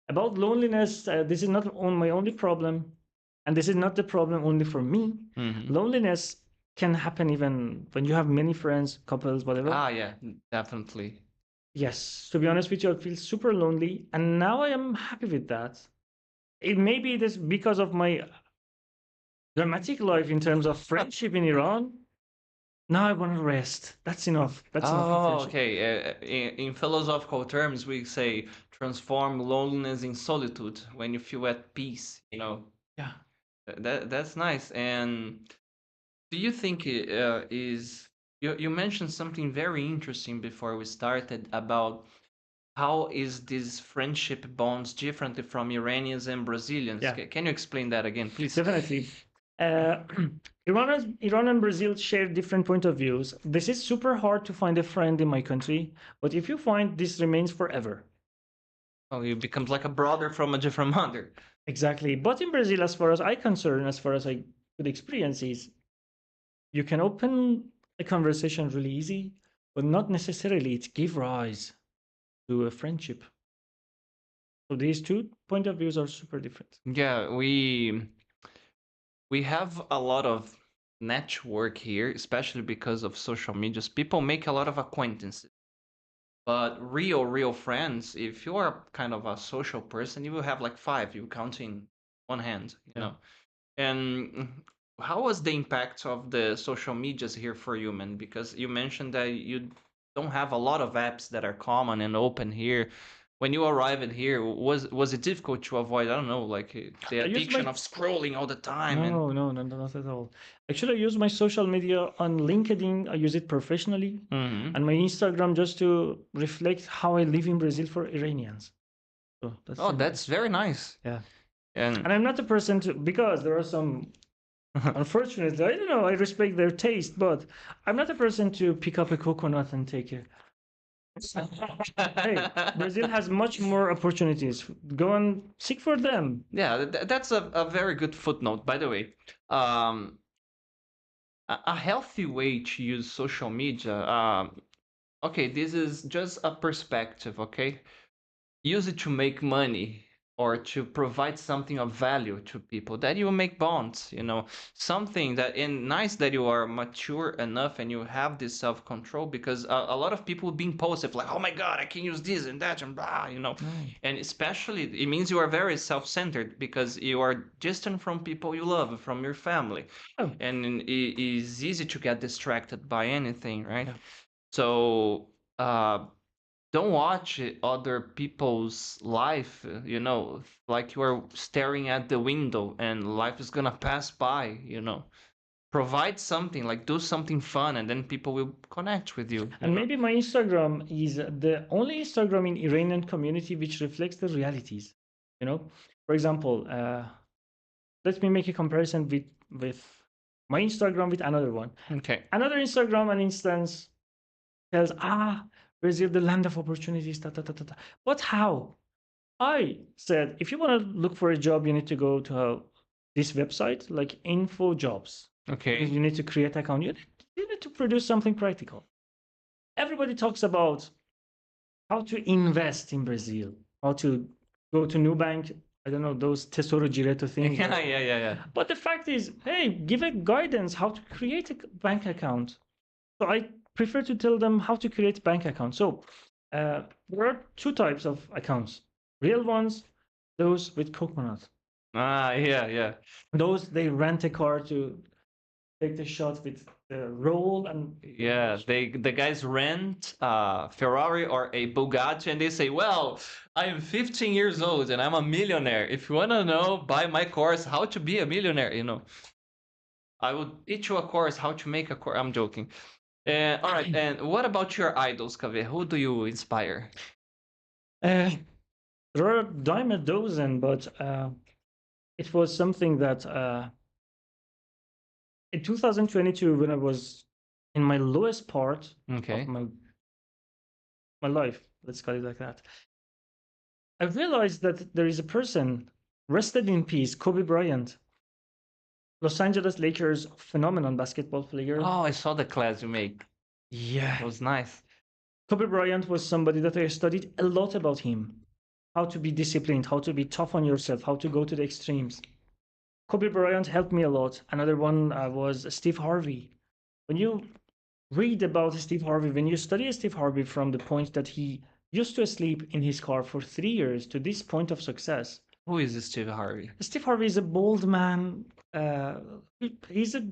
About loneliness, this is not my only problem. And this is not the problem only for me. Loneliness can happen even when you have many friends, couples, whatever. Yeah, definitely. Yes, to be honest with you, I feel super lonely. And now I am happy with that. Maybe it is because of my dramatic life in terms of friendship in Iran. Now I want to rest. That's enough. That's enough. Oh, okay. In philosophical terms, we say transform loneliness in solitude when you feel at peace, you know. Yeah. That's nice. And do you think you mentioned something very interesting before we started about how is this friendship bonds differently from Iranians and Brazilians? Yeah. Can you explain that again, please? Definitely. Iran and Brazil share different point of views. This is super hard to find a friend in my country, but if you find, this remains forever. Oh, you becomes like a brother from a different mother. Exactly. But in Brazil, as far as I concern, as far as I could experience, is you can open a conversation really easy, but not necessarily it give rise to a friendship. So these two point of views are super different. Yeah, we have a lot of network here, especially because of social medias. People make a lot of acquaintances. But real friends, if you are kind of a social person, you will have like five, you count in one hand, you know. And how was the impact of the social medias here for you, man? Because you mentioned that you don't have a lot of apps that are common and open here. When you arrived here, was it difficult to avoid, I don't know, like the I use my addiction of scrolling all the time and no, not at all. Actually, I use my social media on LinkedIn. I use it professionally, Mhm. and my Instagram just to reflect how I live in Brazil for Iranians. So that's Oh, the that's very nice. yeah. And And I'm not a person to because there are some unfortunately, I don't know, I respect their taste, but I'm not a person to pick up a coconut and take it. Hey, Brazil has much more opportunities. Go and seek for them. yeah, that's a very good footnote, by the way. Um, a healthy way to use social media. Okay, this is just a perspective, okay? Use it to make money or to provide something of value to people that you make bonds, something that in nice that you are mature enough and you have this self-control because a lot of people being impulsive like, oh my god, I can use this and that and blah. No. And especially it means you are very self-centered because you are distant from people you love, from your family, Oh, and it is easy to get distracted by anything, right? yeah. So uh don't watch other people's life, like you are staring at the window and life is gonna pass by. Provide something, like do something fun, and then people will connect with you, you And know? maybe my Instagram is the only Instagram in Iranian community which reflects the realities. You know, for example, let me make a comparison with my Instagram with another one. Okay. Another Instagram, an instance tells, Brazil, the land of opportunities. Ta, ta, ta, ta, ta. But how? I said, if you want to look for a job, you need to go to this website, like info jobs. Okay. You need to create an account. You need to produce something practical. Everybody talks about how to invest in Brazil, how to go to Nubank. I don't know those Tesouro Direto things. Yeah. But the fact is, hey, give a guidance how to create a bank account. So I prefer to tell them how to create bank accounts. So there are two types of accounts: real ones, those with coconut. Yeah. Those they rent a car to take the shot with the roll and Yeah, the guys rent a Ferrari or a Bugatti and they say, well, I am 15 years old and I'm a millionaire. If you want to know, buy my course, How to Be a Millionaire. I would teach you a course, how to make a course. I'm joking. All right, and what about your idols, Kaveh? Who do you inspire? uh, there are a dime a dozen, but it was something that in 2022, when I was in my lowest part Okay. of my life, let's call it like that, I realized that there is a person, rested in peace, Kobe Bryant, Los Angeles Lakers phenomenon basketball player. Oh, I saw the class you made. Yeah. It was nice. Kobe Bryant was somebody that I studied a lot about him. How to be disciplined, how to be tough on yourself, how to go to the extremes. Kobe Bryant helped me a lot. Another one was Steve Harvey. When you read about Steve Harvey, when you study Steve Harvey from the point that he used to sleep in his car for 3 years to this point of success. Who is Steve Harvey? Steve Harvey is a bold man. Uh, he's a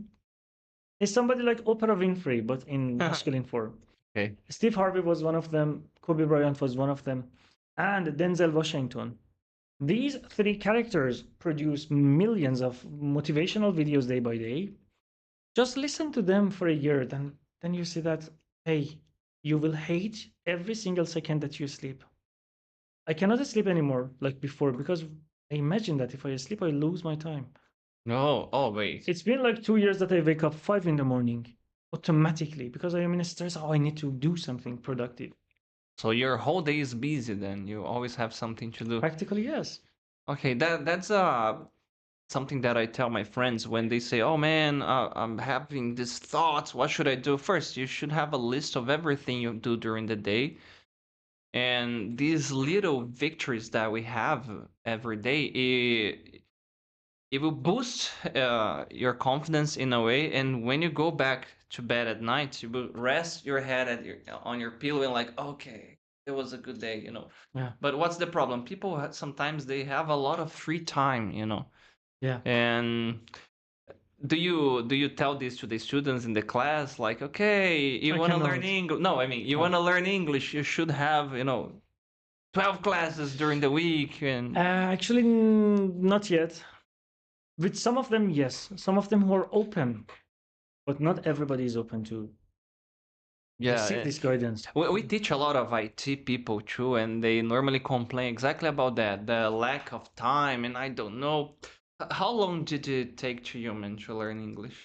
he's somebody like Oprah Winfrey, but in masculine form. Okay. Steve Harvey was one of them. Kobe Bryant was one of them, and Denzel Washington. These three characters produce millions of motivational videos day by day. Just listen to them for a year, then you see that, hey, you will hate every single second that you sleep. I cannot sleep anymore like before because I imagine that if I sleep, I lose my time. No. Oh, wait. It's been like 2 years that I wake up 5 in the morning automatically because I am in a stress. Oh, I need to do something productive. So your whole day is busy then. You always have something to do. Practically, yes. Okay, that's something that I tell my friends when they say, "Oh man, I'm having these thoughts. What should I do?" First, you should have a list of everything you do during the day, and these little victories that we have every day, it will boost your confidence in a way. And when you go back to bed at night, you will rest your head on your pillow and like, okay, it was a good day. Yeah. But what's the problem? People sometimes they have a lot of free time, Yeah. and do you tell this to the students in the class, like, okay, you I want to learn cannot. English? No, I mean, you want to learn English, you should have, 12 classes during the week and Actually, not yet. With some of them, yes. Some of them who are open, but not everybody is open to yeah. receive this guidance. We teach a lot of IT people too, and they normally complain exactly about that, the lack of time, and I don't know. How long did it take to you, man, to learn English?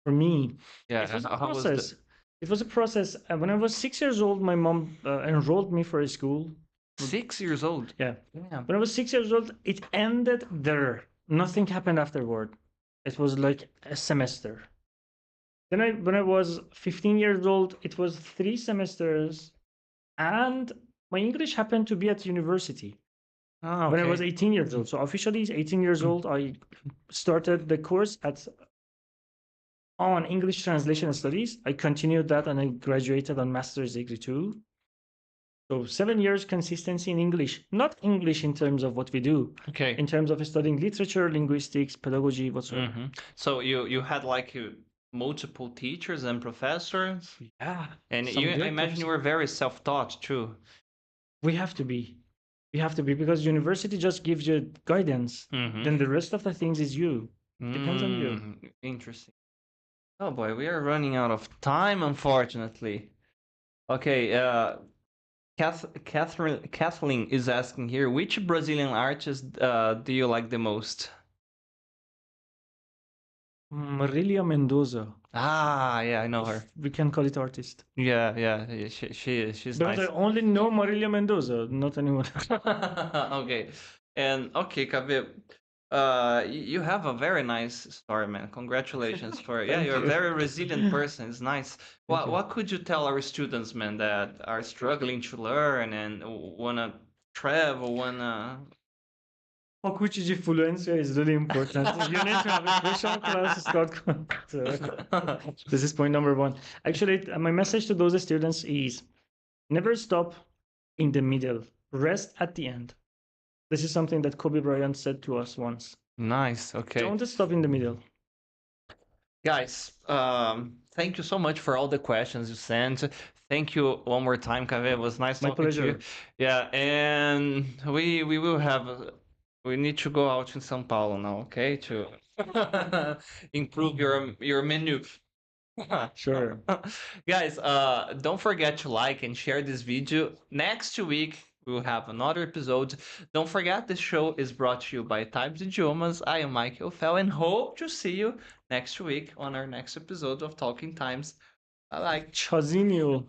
For me, Yeah, it was a how was process. It was a process. When I was 6 years old, my mom enrolled me for a school. 6 years old? Yeah. Yeah. When I was 6 years old, it ended there. Nothing happened afterward. It was like a semester. Then when I was 15 years old, it was 3 semesters, and my English happened to be at university. Ah, When I was okay. 18 years old. So officially 18 years old, I started the course on English translation studies. I continued that and I graduated on master's degree too. So 7 years consistency in English, not English in terms of what we do, Okay. in terms of studying literature, linguistics, pedagogy, whatsoever. Mm-hmm. So you had like multiple teachers and professors, Yeah. and Some I great imagine you professors. were very self-taught too. We have to be. We have to be because university just gives you guidance. Mm-hmm. Then the rest of the things is you. Depends on you. Interesting. Oh boy, we are running out of time, unfortunately. Okay, Kathleen is asking here, which Brazilian artist do you like the most? Marília Mendoza. Ah, yeah, I know her. We can call it artist. Yeah, she's Because nice. I only know Marília Mendoza, not anyone else. Okay, and okay, Kaveh, you have a very nice story, man. Congratulations for yeah, Thank you're a you. very resilient person. It's nice. Thank What you. what could you tell our students, man, that are struggling to learn and wanna travel, wanna Faculty de fluency is really important. You need to have a special class start. This is point number one. Actually, my message to those students is never stop in the middle. Rest at the end. This is something that Kobe Bryant said to us once. Nice. Okay. Don't stop in the middle. Guys, thank you so much for all the questions you sent. Thank you one more time, Kaveh. It was nice My talking to you. pleasure. Yeah, and we will have we need to go out in São Paulo now, okay? To improve your menu. Sure. Guys, don't forget to like and share this video. Next week we will have another episode. Don't forget this show is brought to you by Times Idiomas. I am Maick Ofel and hope to see you next week on our next episode of Talking Times. Bye bye. Chazinho.